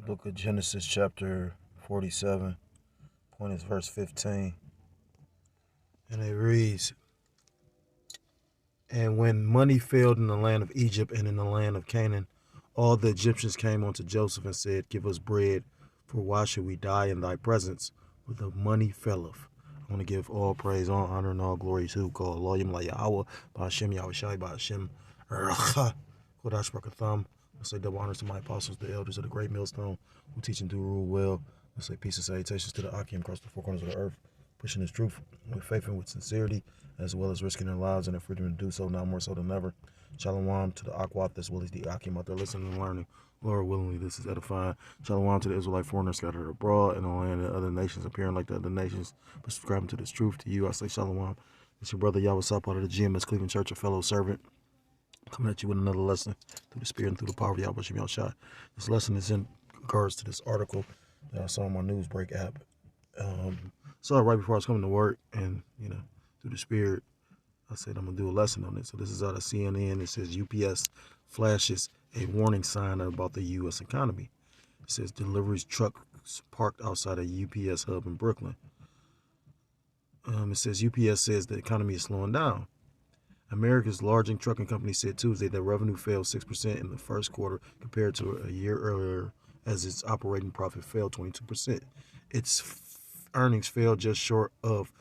Book of Genesis, chapter 47, point is verse 15. And it reads, "And when money failed in the land of Egypt and in the land of Canaan, all the Egyptians came unto Joseph and said, Give us bread, for why should we die in thy presence? For the money faileth." I want to give all praise, all honor, and all glory to God. Loyim la Yahweh, Ba'ashem Yahushai, Ba'ashem Racha, Kodash Brakatham. I say double honors to my apostles, the elders of the great millstone, who teach and do rule well. I say peace and salutations to the Akim across the four corners of the earth, pushing his truth with faith and with sincerity, as well as risking their lives and their freedom to do so, now more so than ever. Shalom to the Akwat, as well as the Akim out there listening and learning. Lord willingly, this is edifying. Shalom to the Israelite foreigners scattered abroad in the land and other nations, appearing like the other nations, but subscribing to this truth. To you, I say shalom. It's your brother Yahweh Sah, part of the GMS Cleveland Church, a fellow servant, coming at you with another lesson through the Spirit and through the power of Yahweh Shem Yahushai. This lesson is in regards to this article that I saw on my Newsbreak app. Saw it right before I was coming to work, and through the Spirit, I said I'm gonna do a lesson on it. So this is out of CNN. It says UPS flashes a warning sign about the U.S. economy. It says deliveries trucks parked outside a UPS hub in Brooklyn. It says UPS says the economy is slowing down. America's largest trucking company said Tuesday that revenue fell 6% in the first quarter compared to a year earlier, as its operating profit fell 22%. Its earnings fell just short of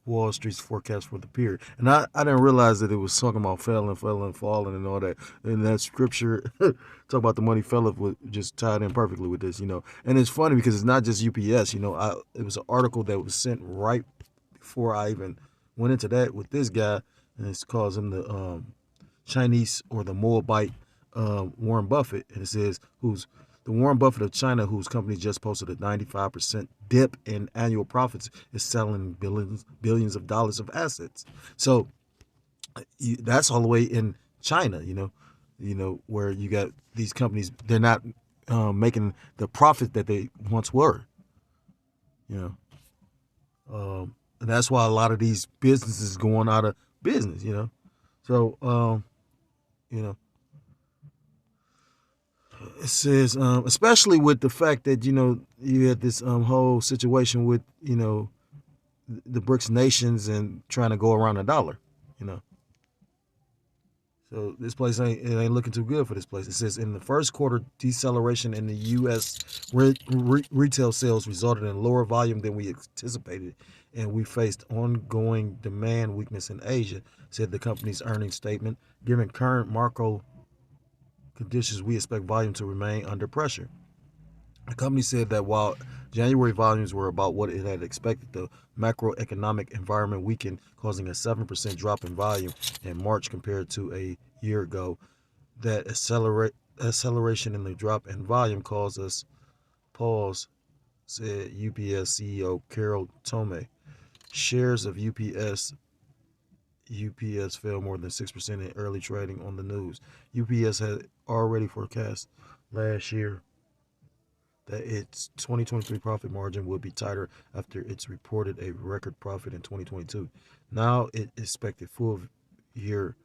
Wall Street's forecast for the period. And I didn't realize that it was talking about falling, falling, and all that. And that scripture, talk about the money felleth, was just tied in perfectly with this, And it's funny because it's not just UPS, it was an article that was sent right before I even went into that with this guy, and it calls him the Chinese or the Moabite Warren Buffett. And it says, who's the Warren Buffett of China, whose company just posted a 95% dip in annual profits, is selling billions of dollars of assets. So that's all the way in China, where you got these companies, they're not making the profit that they once were, and that's why a lot of these businesses going out of business, So, it says, especially with the fact that, you had this whole situation with, the BRICS nations and trying to go around a dollar, So this place ain't looking too good for this place. It says in the first quarter, deceleration in the U.S. Retail sales resulted in lower volume than we anticipated, and we faced ongoing demand weakness in Asia, said the company's earnings statement. Given current macro conditions, we expect volume to remain under pressure. The company said that while January volumes were about what it had expected, the macroeconomic environment weakened, causing a 7% drop in volume in March compared to a year ago. That acceleration in the drop in volume caused us pause, said UPS CEO Carol Tomé. Shares of UPS fell more than 6% in early trading on the news. UPS had already forecast last year that its 2023 profit margin would be tighter after it's reported a record profit in 2022. Now it expected full year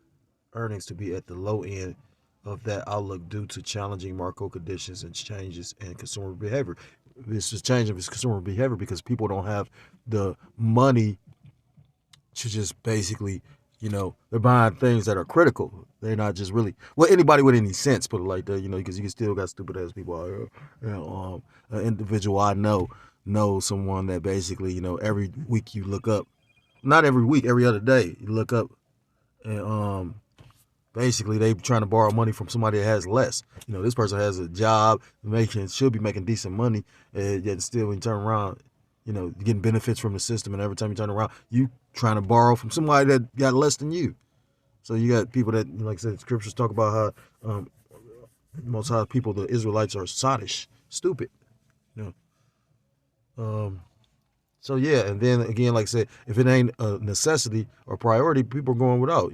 earnings to be at the low end of that outlook due to challenging market conditions and changes in consumer behavior. This is changing consumer behavior because people don't have the money to just basically, they're buying things that are critical. They're not just really, anybody with any sense, put it like that, because you can still got stupid ass people out here. An individual I know someone that basically, every week you look up, not every week, every other day, you look up and basically they trying to borrow money from somebody that has less. This person has a job, should be making decent money, and yet still when you turn around, you're getting benefits from the system, and every time you turn around, you trying to borrow from somebody that got less than you. So you got people that, like I said, scriptures talk about how most high people, the Israelites, are sottish, stupid. So yeah, and then again, like I said, if it ain't a necessity or priority, people are going without.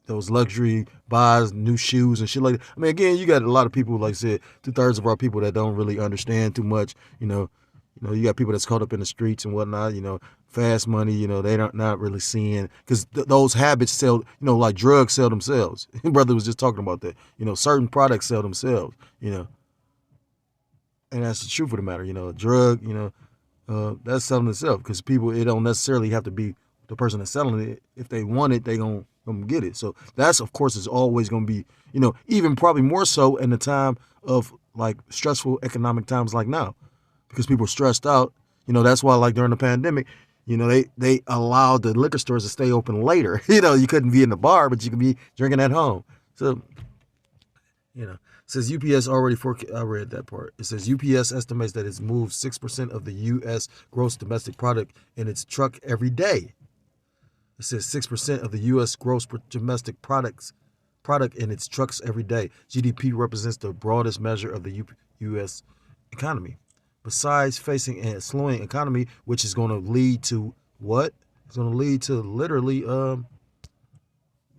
Those luxury buys, new shoes and shit like that. I mean, again, you got a lot of people, like I said, 2/3 of our people that don't really understand too much. You got people that's caught up in the streets and whatnot. Fast money. They don't not really seeing, because those habits sell. Like drugs sell themselves. Brother was just talking about that. Certain products sell themselves. And that's the truth of the matter. A drug, that's selling itself because people, it don't necessarily have to be the person that's selling it. If they want it, they gonna get it. So that's, of course, is always gonna be, even probably more so in the time of like stressful economic times like now, because people are stressed out. That's why like during the pandemic, they allowed the liquor stores to stay open later. You couldn't be in the bar, but you could be drinking at home. So it says UPS already I read that part. It says UPS estimates that it's moved 6% of the U.S. gross domestic product in its truck every day. It says 6% of the U.S. gross domestic product in its trucks every day. GDP represents the broadest measure of the U.S. economy. Besides facing a slowing economy, which is going to lead to what? It's going to lead to literally a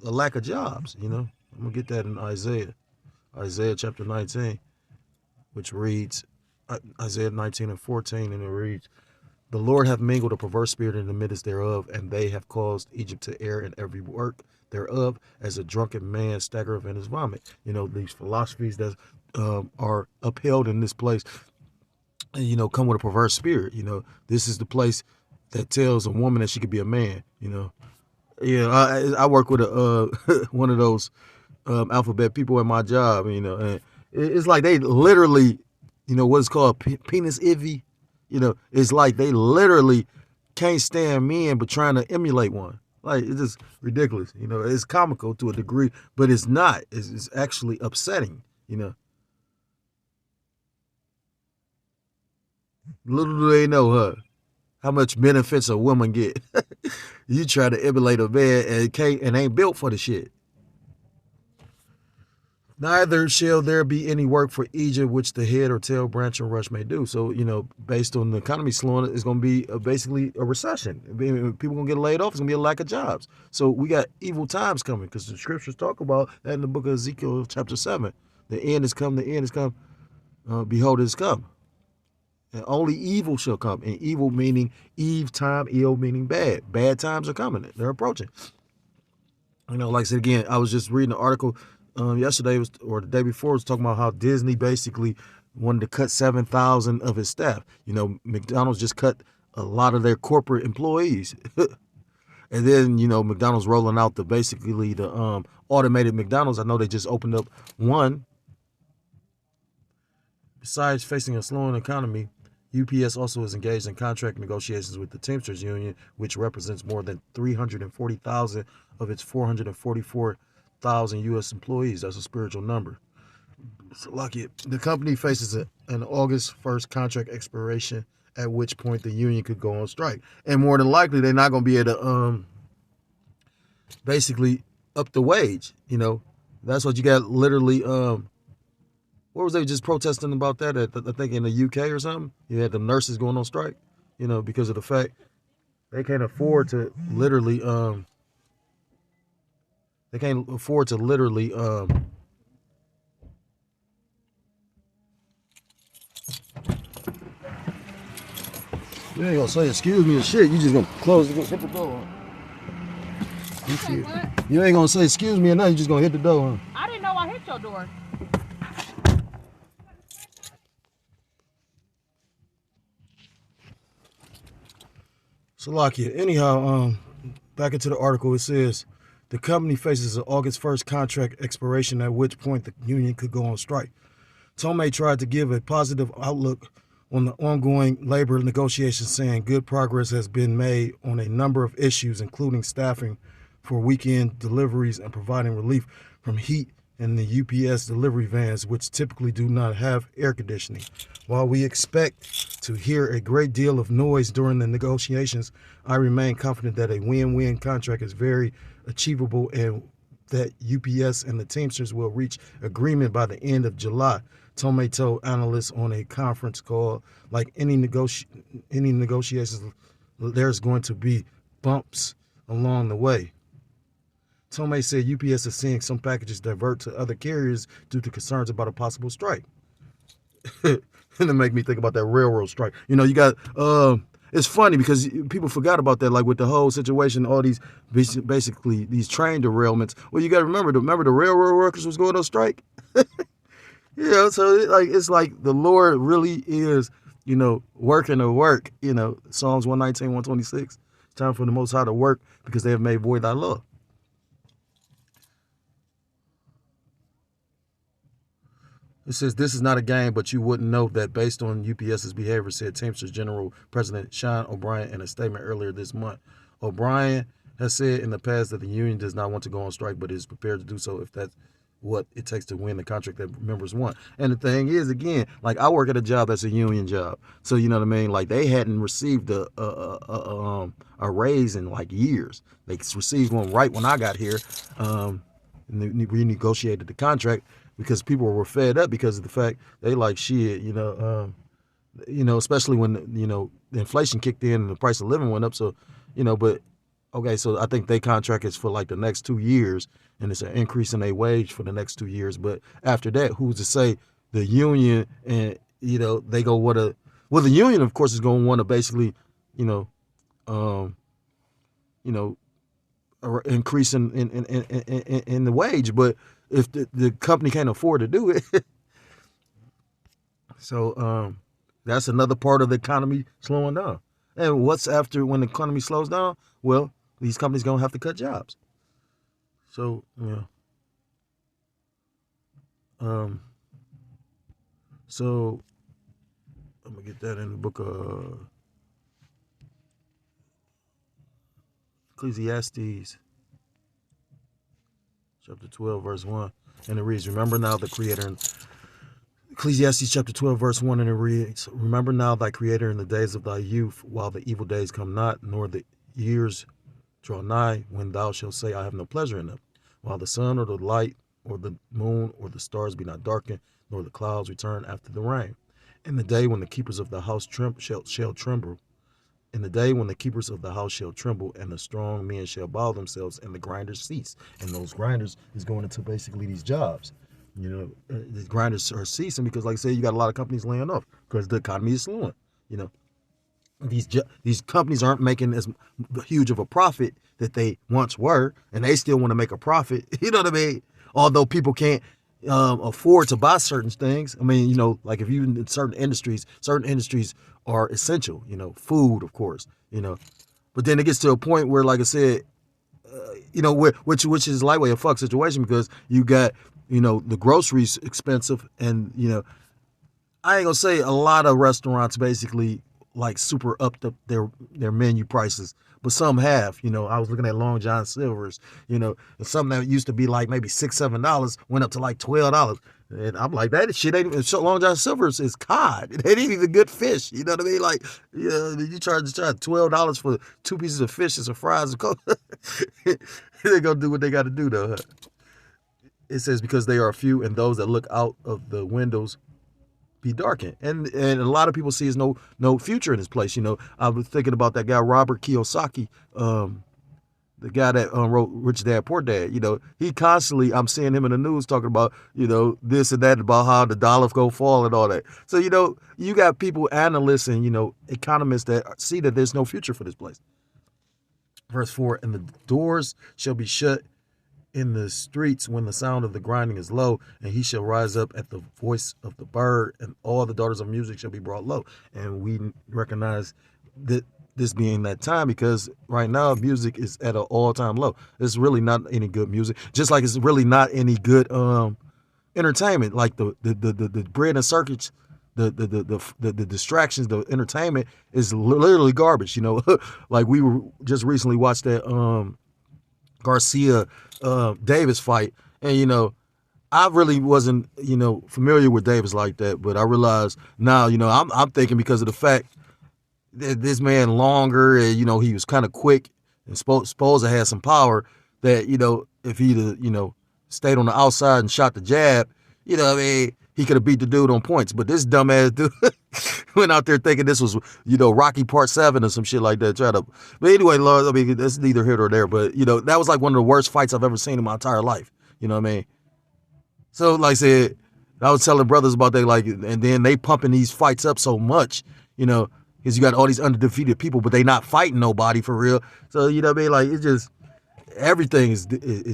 lack of jobs. I'm going to get that in Isaiah chapter 19, which reads, Isaiah 19:14, and it reads, "The Lord hath mingled a perverse spirit in the midst thereof, and they have caused Egypt to err in every work thereof, as a drunken man staggereth in his vomit." These philosophies that are upheld in this place, come with a perverse spirit. This is the place that tells a woman that she could be a man. Yeah, I work with a one of those alphabet people at my job. And it's like they literally, what's called penis envy. It's like they literally can't stand men but trying to emulate one. Like, it's just ridiculous. It's comical to a degree, but it's not. It's actually upsetting. Little do they know, how much benefits a woman get. You try to emulate a man and ain't built for the shit. Neither shall there be any work for Egypt which the head or tail, branch or rush may do. So, based on the economy slowing, it's going to be basically a recession. People going to get laid off. It's going to be a lack of jobs. So we got evil times coming, because the scriptures talk about that in the book of Ezekiel chapter 7. The end is come, the end is come. Behold, it is come. And only evil shall come. And evil meaning eve time, ill meaning bad. Bad times are coming. They're approaching. Like I said again, I was just reading an article yesterday or the day before, was talking about how Disney basically wanted to cut 7,000 of his staff. McDonald's just cut a lot of their corporate employees. And then, McDonald's rolling out the automated McDonald's. I know they just opened up one. Besides facing a slowing economy, UPS also is engaged in contract negotiations with the Teamsters Union, which represents more than 340,000 of its 444,000 U.S. employees. That's a spiritual number. So lucky. The company faces an August 1st contract expiration, at which point the union could go on strike. And more than likely, they're not going to be able to basically up the wage. That's what you got literally. What was they just protesting about that I think in the UK or something? You had the nurses going on strike, because of the fact they can't afford to literally you ain't gonna say excuse me or shit. You just gonna hit the door. You ain't gonna say excuse me or nothing. You just gonna hit the door. I didn't know I hit your door. Salakia. Anyhow, back into the article, it says the company faces an August 1st contract expiration, at which point the union could go on strike. Tomei tried to give a positive outlook on the ongoing labor negotiations, saying good progress has been made on a number of issues, including staffing for weekend deliveries and providing relief from heat in the UPS delivery vans, which typically do not have air conditioning. While we expect to hear a great deal of noise during the negotiations, I remain confident that a win-win contract is very achievable and that UPS and the Teamsters will reach agreement by the end of July. Tomei told analysts on a conference call, like any negotiations, there's going to be bumps along the way. Tomei said UPS is seeing some packages divert to other carriers due to concerns about a possible strike. And it make me think about that railroad strike. You got, it's funny because people forgot about that, like with the whole situation, all these, basically these train derailments. Well, you got to remember the railroad workers was going on strike. You know, so it's like the Lord really is, working the work. Psalms 119, 126. It's time for the Most High to work because they have made void thy law. It says, this is not a game, but you wouldn't know that based on UPS's behavior, said Teamsters General President Sean O'Brien in a statement earlier this month. O'Brien has said in the past that the union does not want to go on strike, but is prepared to do so if that's what it takes to win the contract that members want. And the thing is, again, like I work at a job that's a union job. So, you know what I mean? Like they hadn't received a raise in like years. They received one right when I got here. And they renegotiated the contract because people were fed up because of the fact they like shit, especially when, the inflation kicked in and the price of living went up. So, but okay, so I think their contract is for like the next 2 years and it's an increase in their wage for the next 2 years. But after that, who's to say the union and, they go the union, of course, is going to want to basically, increase in the wage. But if the company can't afford to do it, so that's another part of the economy slowing down. And what's after when the economy slows down? Well, these companies gonna have to cut jobs. So so I'm gonna get that in the book of Ecclesiastes, chapter 12, verse 1, and it reads, remember now the Creator, Ecclesiastes chapter 12, verse 1, and it reads, remember now thy Creator in the days of thy youth, while the evil days come not, nor the years draw nigh, when thou shalt say, I have no pleasure in them, while the sun or the light or the moon or the stars be not darkened, nor the clouds return after the rain. In the day when the keepers of the house shall tremble, in the day when the keepers of the house shall tremble, and the strong men shall bow themselves, and the grinders cease. And those grinders is going into basically these jobs. The grinders are ceasing because, like I said, you got a lot of companies laying off because the economy is slowing. These companies aren't making as huge of a profit that they once were, and they still want to make a profit. You know what I mean? Although people can't afford to buy certain things. I mean, like if you in certain industries are essential. Food, of course. But then it gets to a point where, like I said, which is lightweight a fuck situation because you got the groceries expensive, and I ain't gonna say a lot of restaurants basically like super upped up their menu prices, but some have. I was looking at Long John Silver's, and something that used to be like maybe $6-7 went up to like $12. And I'm like, that shit ain't even, Long John Silver's is cod. It ain't even good fish. You know what I mean? Like, you charge $12 for 2 pieces of fish and some fries and coke. They're gonna do what they gotta do though. It says, because they are few, and those that look out of the windows be darkened. And a lot of people see there's no future in this place. I was thinking about that guy, Robert Kiyosaki, the guy that wrote Rich Dad, Poor Dad. He constantly, I'm seeing him in the news talking about, this and that, about how the dollar go fall and all that. So, you got people, analysts and, economists that see that there's no future for this place. Verse 4, and the doors shall be shut in the streets when the sound of the grinding is low, and he shall rise up at the voice of the bird, and all the daughters of music shall be brought low. And we recognize that this being that time because right now music is at an all-time low. It's really not any good music, just like it's really not any good entertainment. Like the bread and circuits, the distractions, the entertainment is literally garbage. Like we just recently watched that Garcia Davis fight, and I really wasn't familiar with Davis like that, but I realized now I'm thinking because of the fact that this man longer and he was kind of quick and supposed to have some power, that if he'd stayed on the outside and shot the jab, what I mean, he could have beat the dude on points. But this dumbass dude went out there thinking this was, Rocky Part 7 or some shit like that. But anyway, Lord, I mean, that's neither here nor there. But, that was like one of the worst fights I've ever seen in my entire life. You know what I mean? So, like I said, I was telling brothers about that, like, and then they pumping these fights up so much, because you got all these undefeated people, but they not fighting nobody for real. So, you know what I mean? Like, it's just, everything is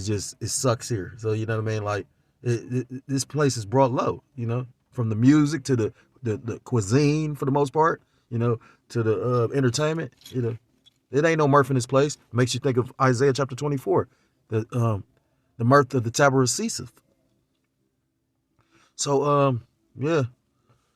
just, it sucks here. So, you know what I mean? Like, This place is brought low, from the music to the cuisine for the most part, to the entertainment. It ain't no mirth in this place. It makes you think of Isaiah chapter 24, the mirth of the tabernacle ceaseth. So yeah.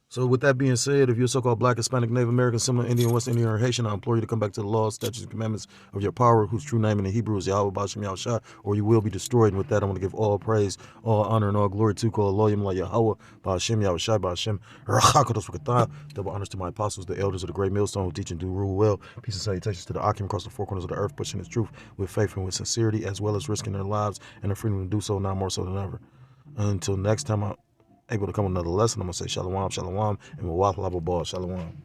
So with that being said, if you're a so-called Black, Hispanic, Native American, Seminole, Indian, West Indian, or Haitian, I implore you to come back to the laws, statutes, and commandments of your power, whose true name in the Hebrew is Yahweh Bashem Yahushua, or you will be destroyed. And with that, I want to give all praise, all honor, and all glory to Kol Elohim La Yahweh Bashem Yahushua Bashem Rachakodos V'Katah. Double honors to my apostles, the elders of the great millstone, who teach and do rule well. Peace and salutations to the Akim across the four corners of the earth, pushing His truth with faith and with sincerity, as well as risking their lives and their freedom to do so, now more so than ever. Until next time, I'm able to come with another lesson, I'm going to say shalom, shalom, and wa rahmatullahi wa barakatuh, shalom.